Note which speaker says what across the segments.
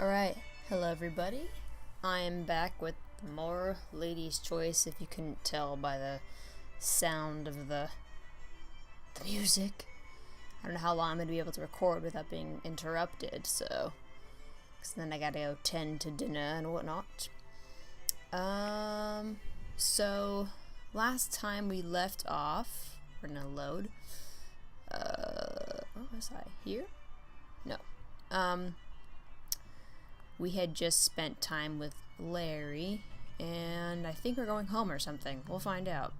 Speaker 1: Alright, hello everybody. I am back with more Ladies' Choice, if you couldn't tell by the sound of the music. I don't know how long I'm going to be able to record without being interrupted, so... because then I gotta go tend to dinner and whatnot. So... last time we left off... we're gonna load. Where was I? Here? No. We had just spent time with Larry, and I think we're going home or something. We'll find out.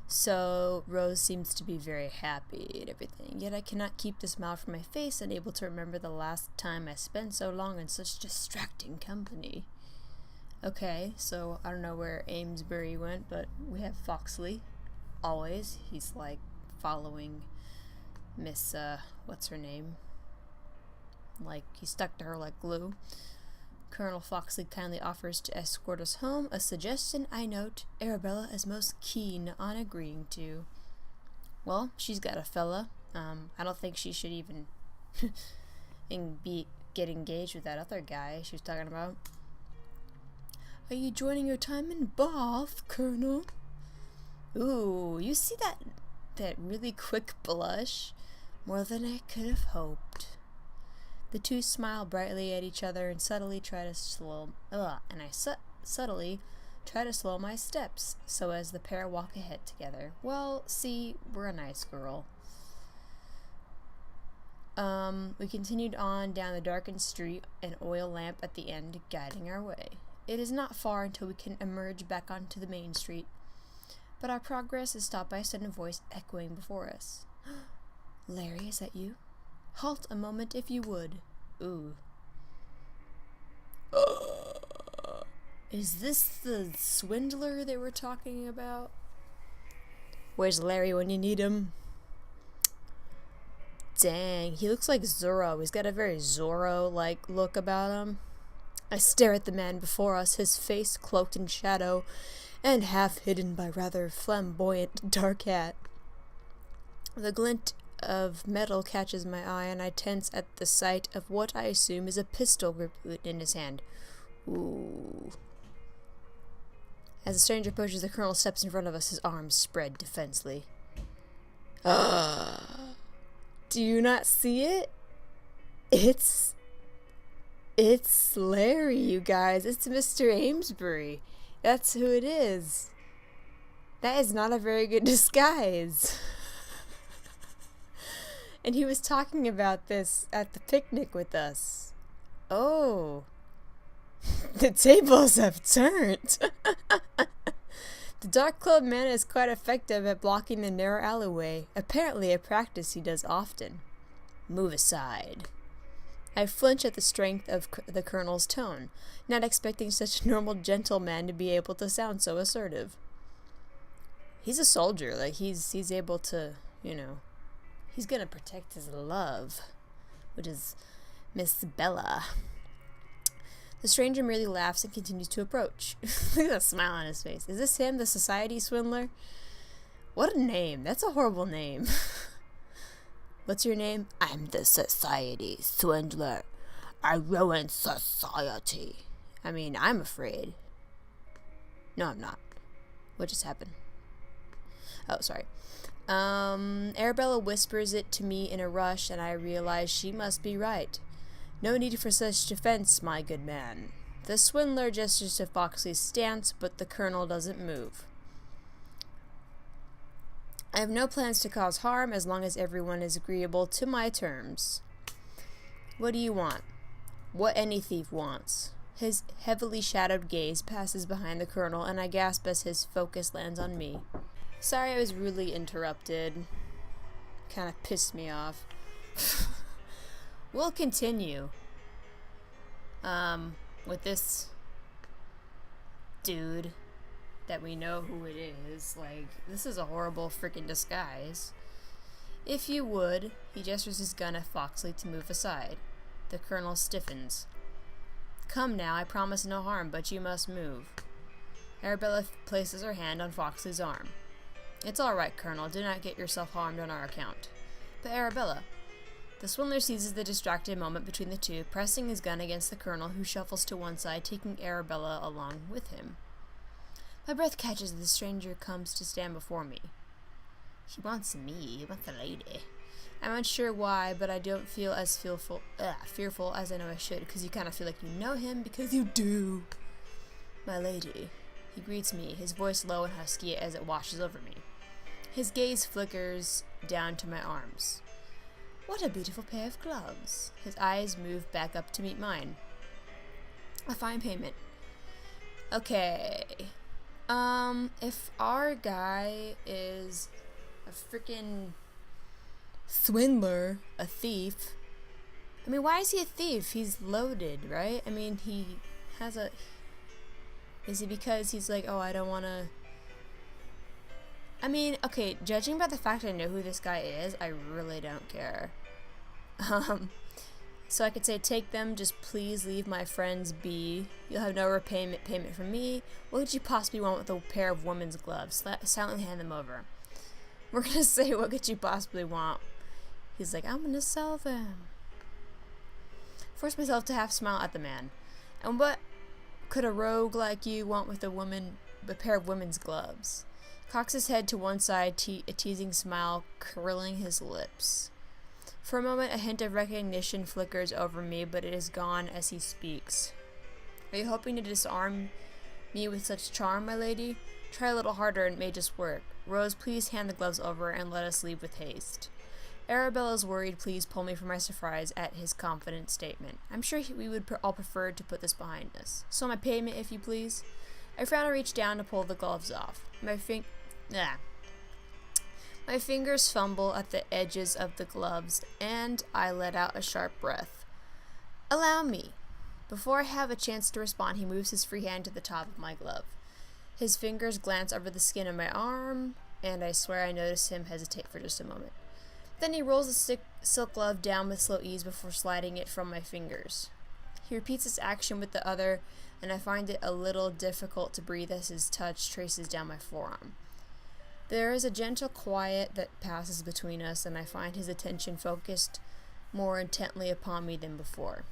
Speaker 1: So, Rose seems to be very happy and everything, yet I cannot keep the smile from my face, unable to remember the last time I spent so long in such distracting company. Okay, so I don't know where Amesbury went, but we have Foxley. Always. He's like following Miss, what's her name? Like, he's stuck to her like glue. Colonel Foxley kindly offers to escort us home, a suggestion I note Arabella is most keen on agreeing to. Well, she's got a fella. I don't think she should even get engaged with that other guy she was talking about. Are you joining your time in Bath, Colonel? Ooh, you see that really quick blush? More than I could have hoped. The two smile brightly at each other and subtly try to slow my steps so as the pair walk ahead together. Well, see, we're a nice girl. We continued on down the darkened street, an oil lamp at the end guiding our way. It is not far until we can emerge back onto the main street, but our progress is stopped by a sudden voice echoing before us. Larry, is that you? Halt a moment if you would. Ooh. Is this the swindler they were talking about? Where's Larry when you need him? Dang, he looks like Zorro. He's got a very Zorro-like look about him. I stare at the man before us, his face cloaked in shadow and half hidden by rather flamboyant dark hat. The glint of metal catches my eye, and I tense at the sight of what I assume is a pistol gripped in his hand. Ooh. As the stranger approaches, the colonel steps in front of us, his arms spread defensively. Do you not see it? It's Larry, you guys. It's Mr. Amesbury. That's who it is. That is not a very good disguise. And he was talking about this at the picnic with us. Oh. The tables have turned. The dark club man is quite effective at blocking the narrow alleyway, apparently a practice he does often. Move aside. I flinch at the strength of the colonel's tone, not expecting such a normal gentleman to be able to sound so assertive. He's a soldier, like he's able to, you know, he's gonna protect his love, which is Miss Bella. The stranger merely laughs and continues to approach. Look at that smile on his face. Is this him, the society swindler? What a name. That's a horrible name. What's your name? I'm the society swindler. I ruin society. I mean, I'm afraid. No, I'm not. What just happened? Oh, sorry. Arabella whispers it to me in a rush, and I realize she must be right. No need for such defense, my good man. The swindler gestures to Foxley's stance, but the colonel doesn't move. I have no plans to cause harm as long as everyone is agreeable to my terms. What do you want? What any thief wants. His heavily shadowed gaze passes behind the colonel, and I gasp as his focus lands on me. Sorry I was rudely interrupted. Kind of pissed me off. We'll continue. With this dude that we know who it is. Like, this is a horrible freaking disguise. If you would, he gestures his gun at Foxley to move aside. The colonel stiffens. Come now, I promise no harm, but you must move. Arabella places her hand on Foxley's arm. It's all right, Colonel. Do not get yourself harmed on our account. But Arabella, The swindler seizes the distracted moment between the two, pressing his gun against the colonel, who shuffles to one side, taking Arabella along with him. My breath catches as the stranger comes to stand before me. He wants me. He wants the lady. I'm unsure why, but I don't feel as fearful as I know I should, because you kind of feel like you know him, because you do. My lady. He greets me, his voice low and husky as it washes over me. His gaze flickers down to my arms. What a beautiful pair of gloves. His eyes move back up to meet mine. A fine payment. Okay. If our guy is a freaking swindler, a thief. I mean, why is he a thief? He's loaded, right? I mean, he has a... Is it because he's like, oh, I don't want to... I mean, okay, judging by the fact I know who this guy is, I really don't care. So I could say, take them, just please leave my friends be. You'll have no payment from me. What could you possibly want with a pair of women's gloves? Silently hand them over. We're gonna say, what could you possibly want? He's like, I'm gonna sell them. Force myself to half smile at the man. And what could a rogue like you want with a pair of women's gloves? Cocks his head to one side, a teasing smile curling his lips. For a moment, a hint of recognition flickers over me, but it is gone as he speaks. Are you hoping to disarm me with such charm, my lady? Try a little harder and it may just work. Rose, please hand the gloves over and let us leave with haste. Arabella's worried, please pull me from my surprise at his confident statement. I'm sure we would all prefer to put this behind us. So my payment, if you please. I frown and reach down to pull the gloves off. My fingers fumble at the edges of the gloves, and I let out a sharp breath. Allow me. Before I have a chance to respond, he moves his free hand to the top of my glove. His fingers glance over the skin of my arm, and I swear I notice him hesitate for just a moment. Then he rolls the silk glove down with slow ease before sliding it from my fingers. He repeats this action with the other, and I find it a little difficult to breathe as his touch traces down my forearm. There is a gentle quiet that passes between us, and I find his attention focused more intently upon me than before.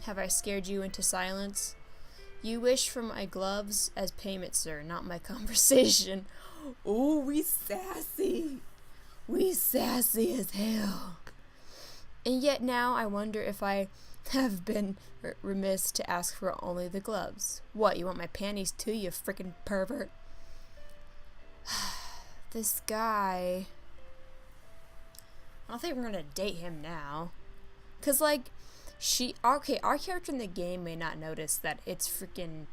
Speaker 1: Have I scared you into silence? You wish for my gloves as payment, sir, not my conversation. Oh, we sassy. We sassy as hell. And yet now I wonder if I have been remiss to ask for only the gloves. What, you want my panties too, you frickin' pervert? This guy... I don't think we're gonna date him now. Cause, like, our character in the game may not notice that it's freaking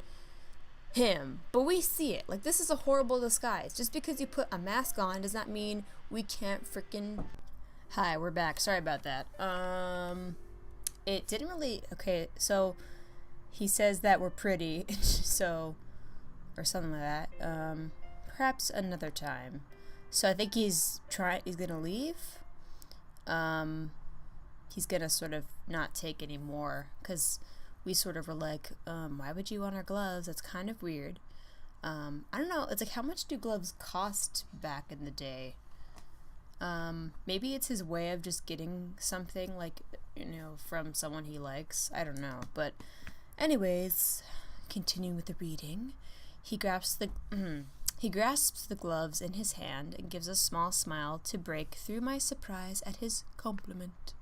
Speaker 1: him, but we see it. Like, this is a horrible disguise. Just because you put a mask on does not mean we can't freaking... Hi, we're back. Sorry about that. It didn't really... Okay, so he says that we're pretty, so... Or something like that. Perhaps another time. So I think he's gonna leave. He's gonna sort of not take any more, because we sort of were like, why would you want our gloves? That's kind of weird. I don't know, it's like, how much do gloves cost back in the day? Maybe it's his way of just getting something, like, you know, from someone he likes. I don't know, but anyways, continuing with the reading, he grasps the gloves in his hand and gives a small smile to break through my surprise at his compliment.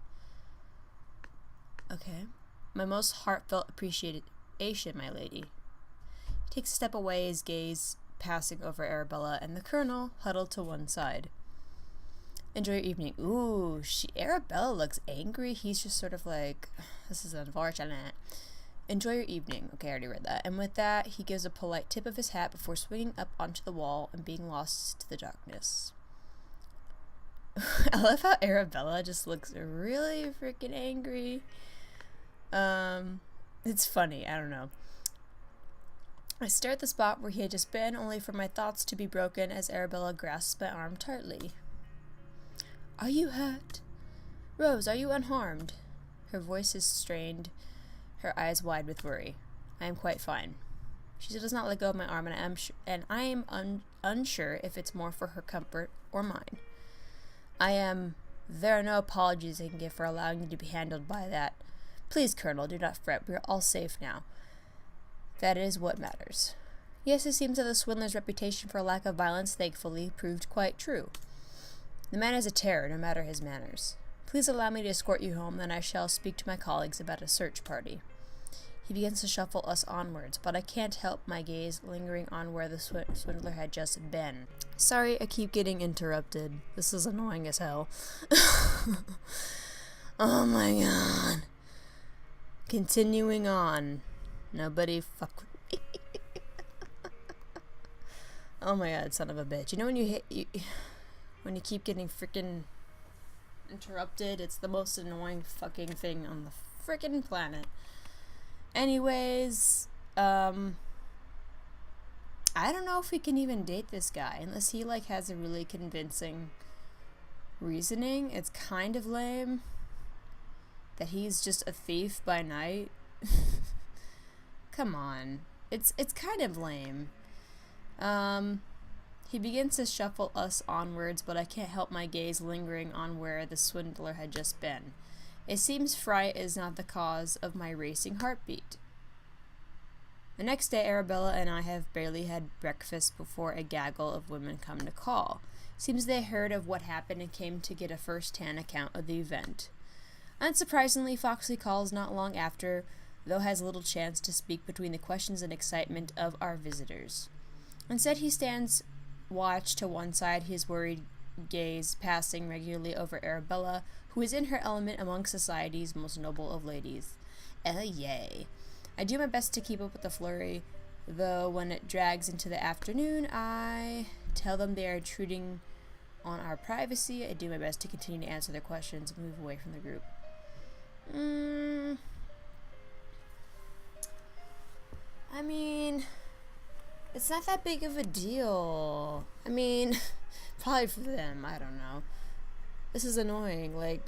Speaker 1: Okay. My most heartfelt appreciation, my lady. He takes a step away, his gaze passing over Arabella and the colonel, huddled to one side. Enjoy your evening. Ooh, Arabella looks angry. He's just sort of like, this is unfortunate. Enjoy your evening. Okay, I already read that. And with that, he gives a polite tip of his hat before swinging up onto the wall and being lost to the darkness. I love how Arabella just looks really freaking angry. It's funny. I don't know. I stare at the spot where he had just been, only for my thoughts to be broken as Arabella grasps my arm tightly. Are you hurt? Rose, are you unharmed? Her voice is strained, her eyes wide with worry. I am quite fine. She does not let go of my arm, and I am unsure if it's more for her comfort or mine. I am There are no apologies I can give for allowing you to be handled by that. Please, Colonel, do not fret. We are all safe now. That is what matters. Yes, it seems that the swindler's reputation for lack of violence thankfully proved quite true. The man is a terror, no matter his manners. Please allow me to escort you home, then I shall speak to my colleagues about a search party. He begins to shuffle us onwards, but I can't help my gaze lingering on where the swindler had just been. Sorry, I keep getting interrupted. This is annoying as hell. Oh my god. Continuing on. Nobody fuck with me. Oh my god, son of a bitch. You know when you keep getting freaking interrupted, it's the most annoying fucking thing on the freaking planet. Anyways, I don't know if we can even date this guy unless he like has a really convincing reasoning. It's kind of lame that he's just a thief by night. Come on. It's kind of lame. He begins to shuffle us onwards, but I can't help my gaze lingering on where the swindler had just been. It seems fright is not the cause of my racing heartbeat. The next day, Arabella and I have barely had breakfast before a gaggle of women come to call. Seems they heard of what happened and came to get a first-hand account of the event. Unsurprisingly, Foxley calls not long after, though has little chance to speak between the questions and excitement of our visitors. Instead, he stands watch to one side, his worried gaze passing regularly over Arabella, who is in her element among society's most noble of ladies. Yay. I do my best to keep up with the flurry, though when it drags into the afternoon, I tell them they are intruding on our privacy. I do my best to continue to answer their questions and move away from the group. I mean, it's not that big of a deal. I mean, probably for them, I don't know. This is annoying, like,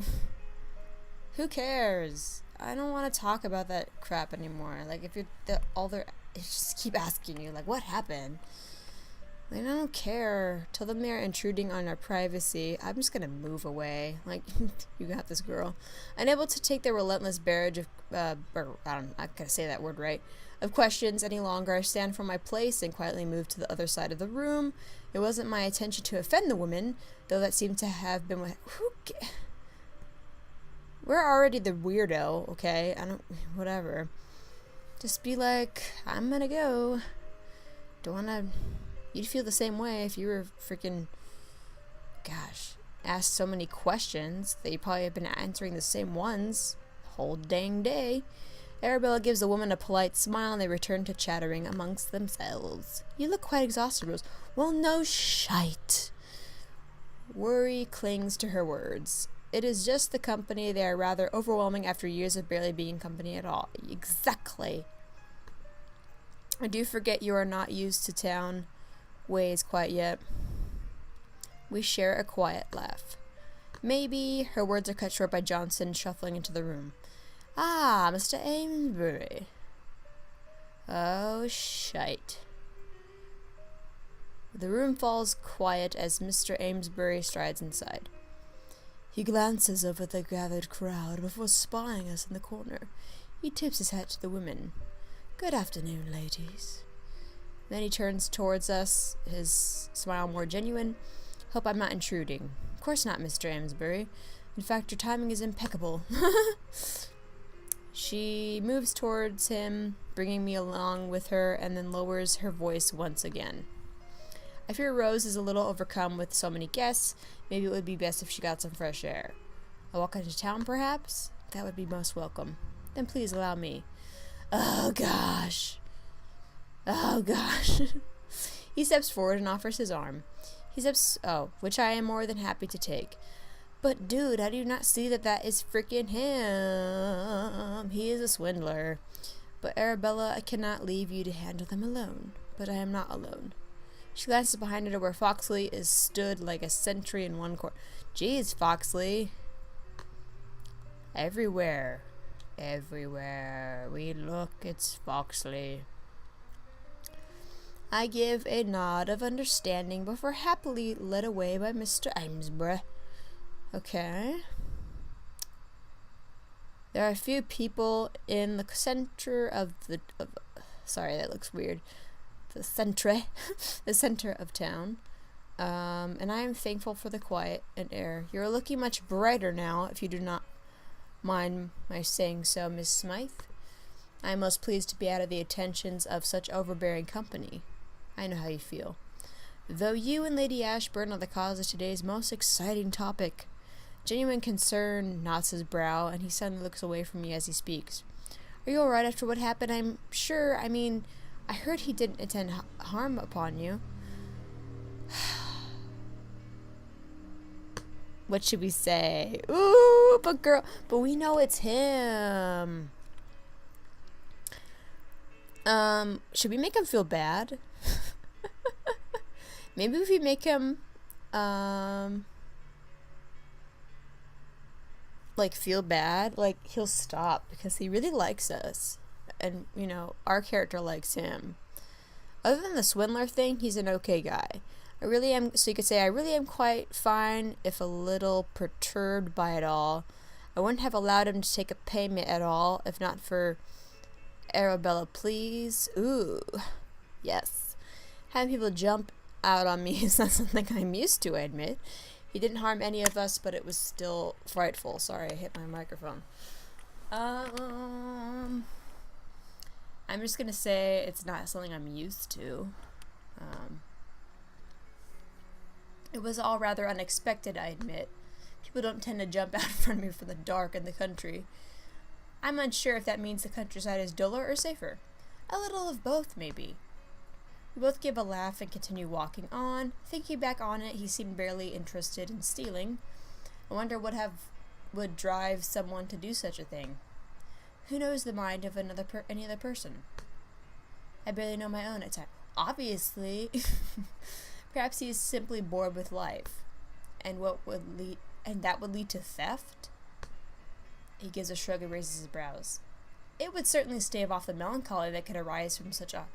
Speaker 1: who cares? I don't want to talk about that crap anymore. Like, if you're, just keep asking you, like, what happened? Like, I don't care. Tell them they're intruding on our privacy. I'm just gonna move away. Like, you got this, girl. Unable to take the relentless barrage of, I'm not gonna say that word right, of questions any longer, I stand from my place and quietly move to the other side of the room. It wasn't my intention to offend the woman, though that seemed to have been what, we're already the weirdo, okay? Whatever. Just be like, I'm gonna go. Don't wanna, you'd feel the same way if you were freaking, gosh, asked so many questions that you probably have been answering the same ones the whole dang day. Arabella gives the woman a polite smile and they return to chattering amongst themselves. You look quite exhausted, Rose. Well, no shite. Worry clings to her words. It is just the company. They are rather overwhelming after years of barely being company at all. Exactly. I do forget you are not used to town ways quite yet. We share a quiet laugh. Maybe. Her words are cut short by Johnson shuffling into the room. Ah, Mr. Amesbury. Oh, shite. The room falls quiet as Mr. Amesbury strides inside. He glances over the gathered crowd before spying us in the corner. He tips his hat to the women. Good afternoon, ladies. Then he turns towards us, his smile more genuine. Hope I'm not intruding. Of course not, Mr. Amesbury. In fact, your timing is impeccable. She moves towards him, bringing me along with her, and then lowers her voice once again. I fear Rose is a little overcome with so many guests. Maybe it would be best if she got some fresh air. A walk into town, perhaps? That would be most welcome. Then please allow me. Oh, gosh. Oh, gosh. He steps forward and offers his arm. Which I am more than happy to take. But, dude, how do you not see that is freaking him? He is a swindler. But, Arabella, I cannot leave you to handle them alone. But I am not alone. She glances behind her to where Foxley is stood like a sentry in one corner. Jeez, Foxley. Everywhere we look, it's Foxley. I give a nod of understanding before happily led away by Mr. Amesbury. Okay. There are a few people in the center of the... sorry, that looks weird. The centre. The center of town. And I am thankful for the quiet and air. You're looking much brighter now, if you do not mind my saying so, Miss Smythe. I am most pleased to be out of the attentions of such overbearing company. I know how you feel. Though you and Lady Ashburn are the cause of today's most exciting topic. Genuine concern knots his brow, and he suddenly looks away from me as he speaks. Are you alright after what happened? I'm sure, I heard he didn't intend harm upon you. What should we say? Ooh, but we know it's him. Should we make him feel bad? Maybe if we make him, feel bad, he'll stop because he really likes us. And, our character likes him. Other than the swindler thing, he's an okay guy. I really am quite fine, if a little perturbed by it all. I wouldn't have allowed him to take a payment at all, if not for Arabella, please. Ooh, yes. Having people jump out on me is not something I'm used to, I admit. He didn't harm any of us, but it was still frightful. Sorry, I hit my microphone. I'm just gonna say it's not something I'm used to. It was all rather unexpected, I admit. People don't tend to jump out in front of me from the dark in the country. I'm unsure if that means the countryside is duller or safer. A little of both, maybe. We both give a laugh and continue walking on. Thinking back on it, he seemed barely interested in stealing. I wonder what would drive someone to do such a thing. Who knows the mind of any other person? I barely know my own at times. Obviously. Perhaps he is simply bored with life. And that would lead to theft? He gives a shrug and raises his brows. It would certainly stave off the melancholy that could arise from such a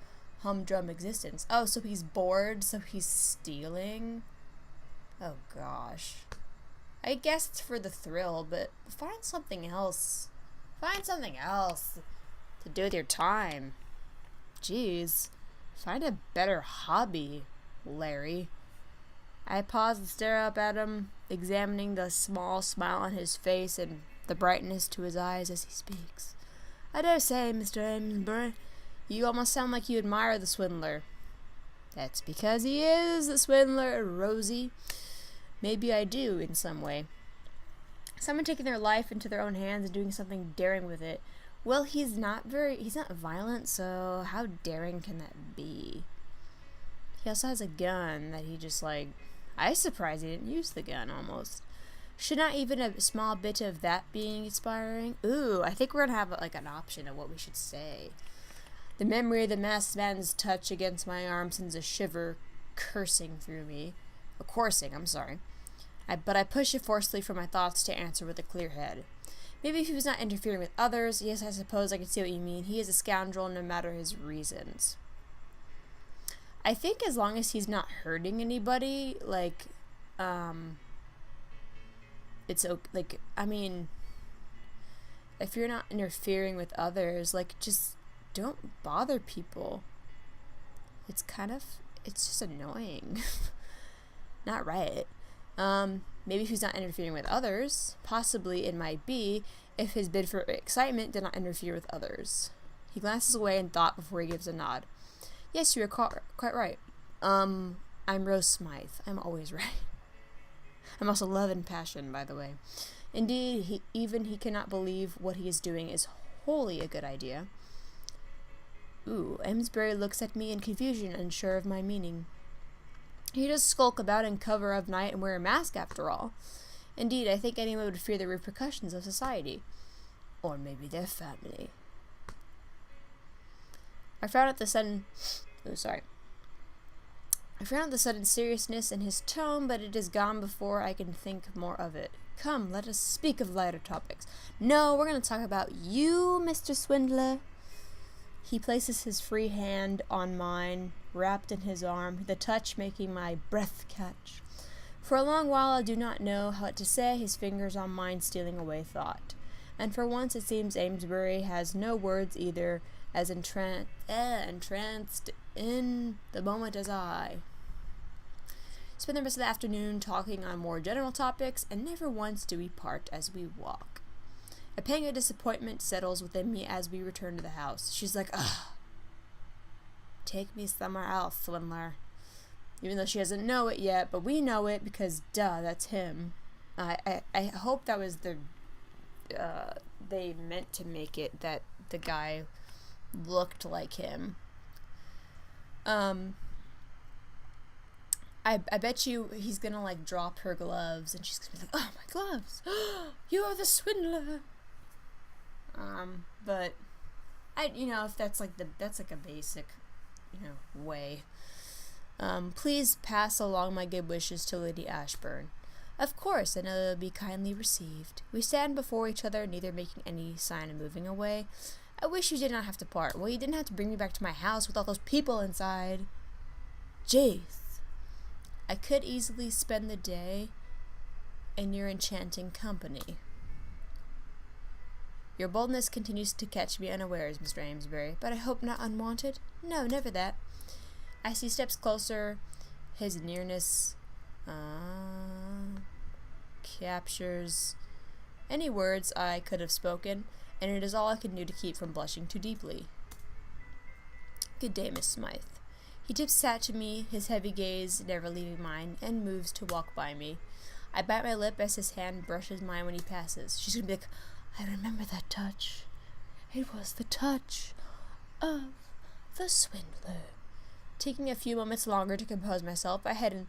Speaker 1: humdrum existence. Oh, so he's bored, so he's stealing? Oh gosh. I guess it's for the thrill, but find something else. Find something else to do with your time. Jeez. Find a better hobby, Larry. I pause and stare up at him, examining the small smile on his face and the brightness to his eyes as he speaks. I dare say, Mr. Amesbury, you almost sound like you admire the swindler. That's because he is the swindler, Rosie. Maybe I do, in some way. Someone taking their life into their own hands and doing something daring with it. Well, he's not violent, so how daring can that be? He also has a gun that he just, I was surprised he didn't use the gun, almost. Should not even a small bit of that being inspiring? Ooh, I think we're gonna have, an option of what we should say. The memory of the masked man's touch against my arm sends a shiver coursing through me. I'm sorry. But I push it forcefully from my thoughts to answer with a clear head. Maybe if he was not interfering with others, yes, I suppose I can see what you mean. He is a scoundrel no matter his reasons. I think as long as he's not hurting anybody, it's okay. If you're not interfering with others, just don't bother people. It's just annoying. Not right. Maybe if he's not interfering with others, possibly it might be if his bid for excitement did not interfere with others. He glances away in thought before he gives a nod. Yes, you are quite right. I'm Rose Smythe. I'm always right. I'm also love and passion, by the way. Indeed, he cannot believe what he is doing is wholly a good idea. Ooh, Amesbury looks at me in confusion, unsure of my meaning. He does skulk about in cover of night and wear a mask after all. Indeed, I think anyone would fear the repercussions of society. Or maybe their family. I frown at the sudden seriousness in his tone, but it is gone before I can think more of it. Come, let us speak of lighter topics. No, we're going to talk about you, Mr. Swindler. He places his free hand on mine, wrapped in his arm, the touch making my breath catch. For a long while I do not know what to say, his fingers on mine stealing away thought. And for once it seems Amesbury has no words either, as entranced in the moment as I. Spend the rest of the afternoon talking on more general topics, and never once do we part as we walk. A pang of disappointment settles within me as we return to the house. She's like, ugh, take me somewhere else, Swindler. Even though she doesn't know it yet, but we know it because, duh, that's him. I hope that was they meant to make it that the guy looked like him. I bet you he's gonna, like, drop her gloves, and she's gonna be like, oh, my gloves! You are the swindler! But, if that's, like, that's, like, a basic, way. Please pass along my good wishes to Lady Ashburn. Of course, I know they'll be kindly received. We stand before each other, neither making any sign of moving away. I wish you did not have to part. Well, you didn't have to bring me back to my house with all those people inside. Jeez. I could easily spend the day in your enchanting company. Your boldness continues to catch me unawares, Mr. Amesbury, but I hope not unwanted. No, never that. As he steps closer, his nearness captures any words I could have spoken, and it is all I can do to keep from blushing too deeply. Good day, Miss Smythe. He tips his hat to me, his heavy gaze never leaving mine, and moves to walk by me. I bite my lip as his hand brushes mine when he passes. She's gonna be like, I remember that touch. It was the touch of the swindler. Taking a few moments longer to compose myself, I head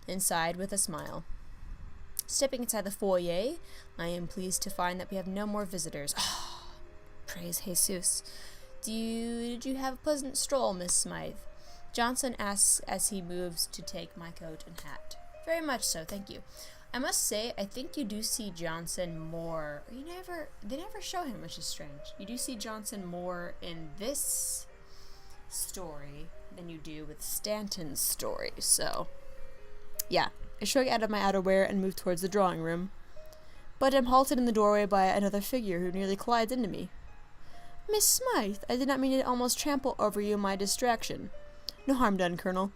Speaker 1: inside with a smile. Stepping inside the foyer, I am pleased to find that we have no more visitors. Oh, praise Jesus. Did you have a pleasant stroll, Miss Smythe? Johnson asks as he moves to take my coat and hat. Very much so, thank you. I must say, I think you do see Johnson more. They never show him, which is strange. You do see Johnson more in this story than you do with Stanton's story, so yeah. I shrug out of my outerwear and move towards the drawing room, but am halted in the doorway by another figure who nearly collides into me. Miss Smythe, I did not mean to almost trample over you in my distraction. No harm done, Colonel.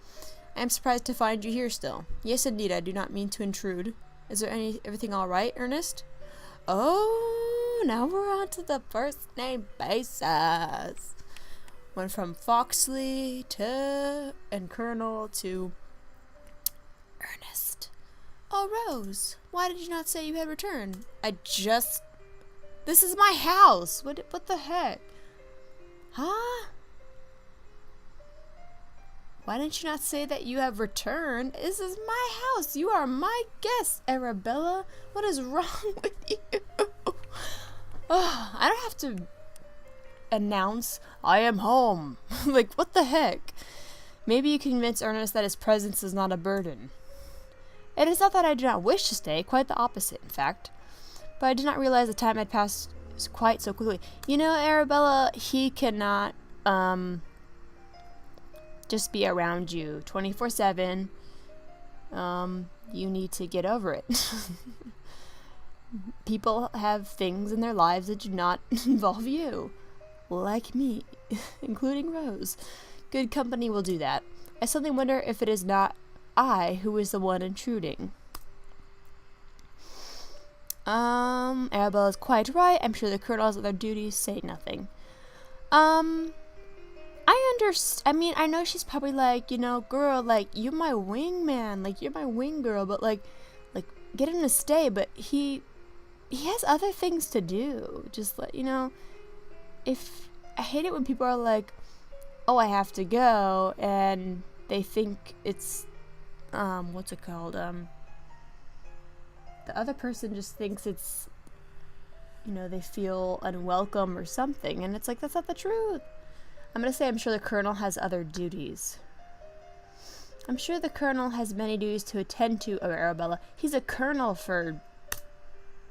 Speaker 1: I am surprised to find you here still. Yes, indeed, I do not mean to intrude. Is there everything all right, Ernest? Oh, now we're on to the first name basis. Went from Foxley and Colonel to Ernest. Oh, Rose, why did you not say you had returned? This is my house. What the heck? Huh? Why didn't you not say that you have returned? This is my house. You are my guest, Arabella. What is wrong with you? Oh, I don't have to announce, I am home. Like, what the heck? Maybe you convince Ernest that his presence is not a burden. It is not that I do not wish to stay, quite the opposite, in fact. But I did not realize the time had passed quite so quickly. You know, Arabella, he cannot, just be around you 24/7. You need to get over it. People have things in their lives that do not involve you. Like me, including Rose. Good company will do that. I suddenly wonder if it is not I who is the one intruding. Arabella is quite right. I'm sure the Colonel has other duties. Say nothing. I know she's probably like, girl, like, you're my wingman, like, you're my wing girl, but like, get him to stay, but he has other things to do. Just like, if I hate it when people are like, oh, I have to go, and they think it's, what's it called, the other person just thinks it's, they feel unwelcome or something, and it's like, that's not the truth. I'm going to say I'm sure the Colonel has other duties. I'm sure the Colonel has many duties to attend to, Arabella. He's a colonel, for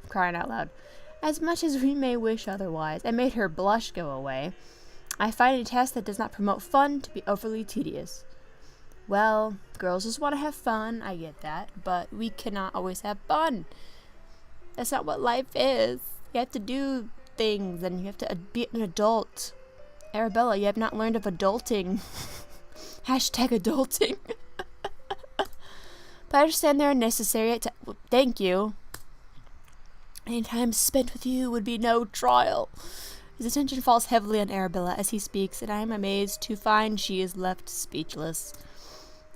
Speaker 1: crying out loud. As much as we may wish otherwise. I made her blush go away. I find a task that does not promote fun to be overly tedious. Well, girls just want to have fun, I get that, but we cannot always have fun. That's not what life is. You have to do things, and you have to be an adult. Arabella, you have not learned of adulting. Hashtag adulting. But I understand they are necessary. Thank you. Any time spent with you would be no trial. His attention falls heavily on Arabella as he speaks, and I am amazed to find she is left speechless.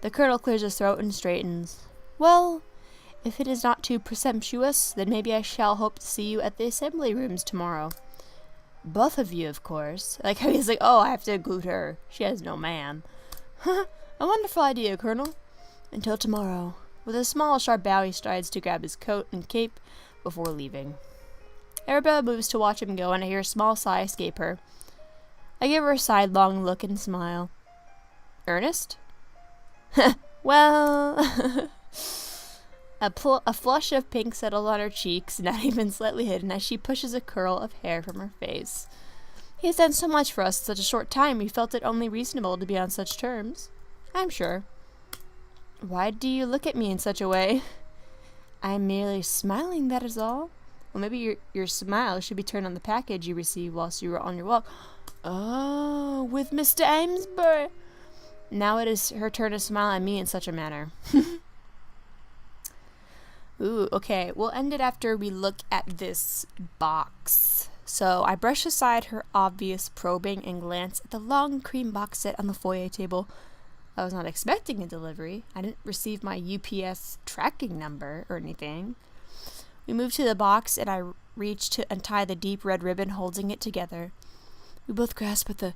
Speaker 1: The colonel clears his throat and straightens. Well, if it is not too presumptuous, then maybe I shall hope to see you at the assembly rooms tomorrow. Both of you, of course. Like how he's like, oh, I have to include her. She has no man. A wonderful idea, Colonel. Until tomorrow. With a small, sharp bow, he strides to grab his coat and cape before leaving. Arabella moves to watch him go, and I hear a small sigh escape her. I give her a sidelong look and smile. Ernest? Well... A flush of pink settled on her cheeks, not even slightly hidden, as she pushes a curl of hair from her face. He has done so much for us in such a short time, we felt it only reasonable to be on such terms. I'm sure. Why do you look at me in such a way? I'm merely smiling, that is all. Well, maybe your smile should be turned on the package you received whilst you were on your walk. Oh, with Mr. Amesbury. Now it is her turn to smile at me in such a manner. Ooh, okay. We'll end it after we look at this box. So I brush aside her obvious probing and glance at the long cream box set on the foyer table. I was not expecting a delivery. I didn't receive my UPS tracking number or anything. We move to the box, and I reach to untie the deep red ribbon holding it together. We both grasp at the...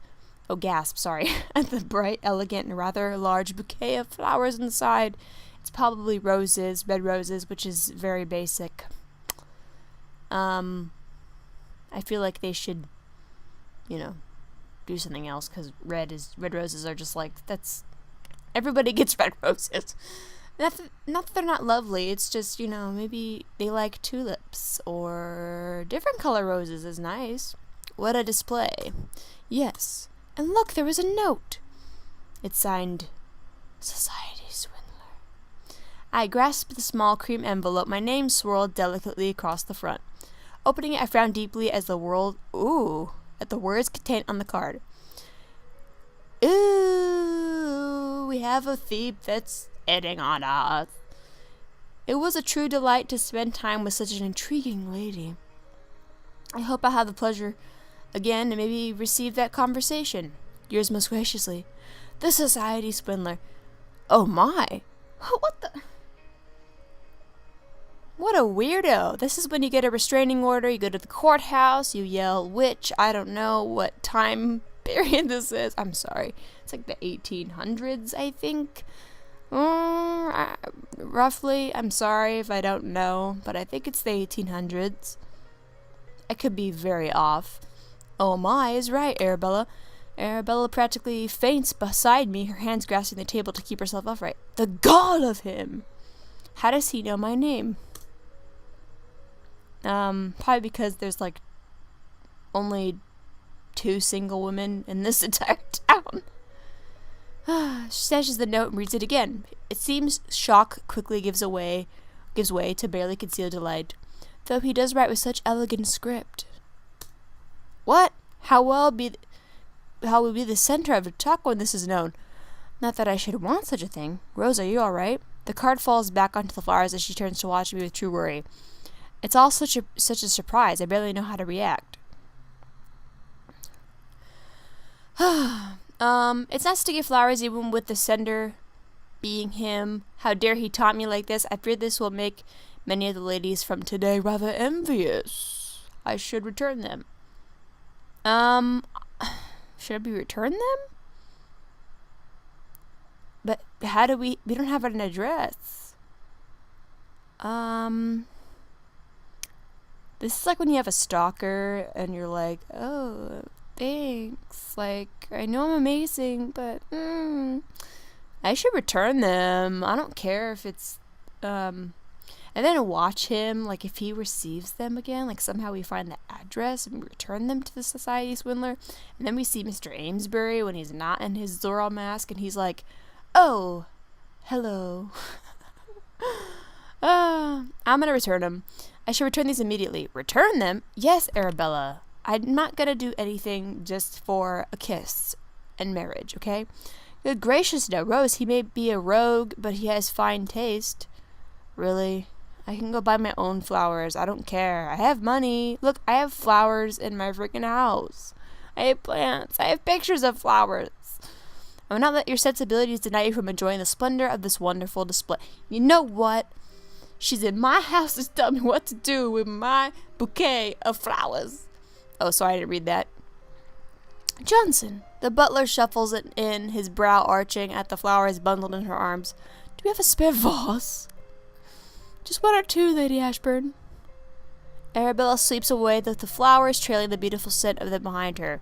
Speaker 1: Oh, gasp, sorry. At the bright, elegant, and rather large bouquet of flowers inside. It's probably roses, red roses, which is very basic. I feel like they should, do something else, because red roses are just like, that's... Everybody gets red roses. Not that they're not lovely, it's just, maybe they like tulips, or different color roses is nice. What a display. Yes. And look, there was a note. It's signed, Society Swindler. I grasped the small cream envelope, my name swirled delicately across the front. Opening it, I frowned deeply at the words contained on the card. Ooh, we have a thief that's hitting on us. It was a true delight to spend time with such an intriguing lady. I hope I'll have the pleasure again and maybe receive that conversation. Yours most graciously, the Society Swindler. Oh my! What the... What a weirdo. This is when you get a restraining order, you go to the courthouse, you yell, witch, I don't know what time period this is. I'm sorry. It's like the 1800s, I think. Roughly. I'm sorry if I don't know, but I think it's the 1800s. I could be very off. Oh my is right, Arabella. Arabella practically faints beside me, her hands grasping the table to keep herself upright. The gall of him! How does he know my name? Probably because there's like only 2 single women in this entire town. She snatches the note and reads it again. It seems shock quickly gives way to barely concealed delight, though he does write with such elegant script. What? How will be the center of a talk when this is known? Not that I should want such a thing. Rose, are you all right? The card falls back onto the flowers as she turns to watch me with true worry. It's all such a surprise. I barely know how to react. It's nice to give flowers even with the sender being him. How dare he taunt me like this? I fear this will make many of the ladies from today rather envious. I should return them. Should we return them? But how do we don't have an address. This is like when you have a stalker and you're like, oh, thanks. Like, I know I'm amazing, but I should return them. I don't care if it's and then watch him, like if he receives them again, like somehow we find the address and we return them to the Society Swindler, and then we see Mr. Amesbury when he's not in his Zorro mask, and he's like, Oh, hello. I'm gonna return them. I should return these immediately. Return them? Yes, Arabella. I'm not gonna do anything just for a kiss and marriage, okay? Good gracious, no, Rose. He may be a rogue, but he has fine taste. Really? I can go buy my own flowers. I don't care. I have money. Look, I have flowers in my freaking house. I have plants. I have pictures of flowers. I will not let your sensibilities deny you from enjoying the splendor of this wonderful display. You know what? She's in my house to tell me what to do with my bouquet of flowers. Oh, sorry, I didn't read that. Johnson. The butler shuffles it in, his brow arching at the flowers bundled in her arms. Do we have a spare vase? Just one or two, Lady Ashburn. Arabella sweeps away the flowers, trailing the beautiful scent of them behind her.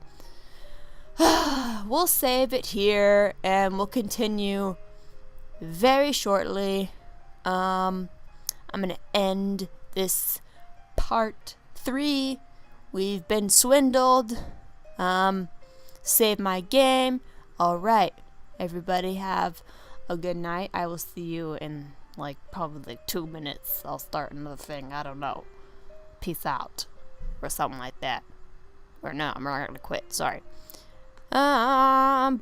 Speaker 1: We'll save it here, and we'll continue very shortly. I'm going to end this part 3. We've been swindled. Save my game. Alright, everybody have a good night. I will see you in probably 2 minutes. I'll start another thing. I don't know. Peace out. Or something like that. Or no, I'm not going to quit. Sorry. Bye.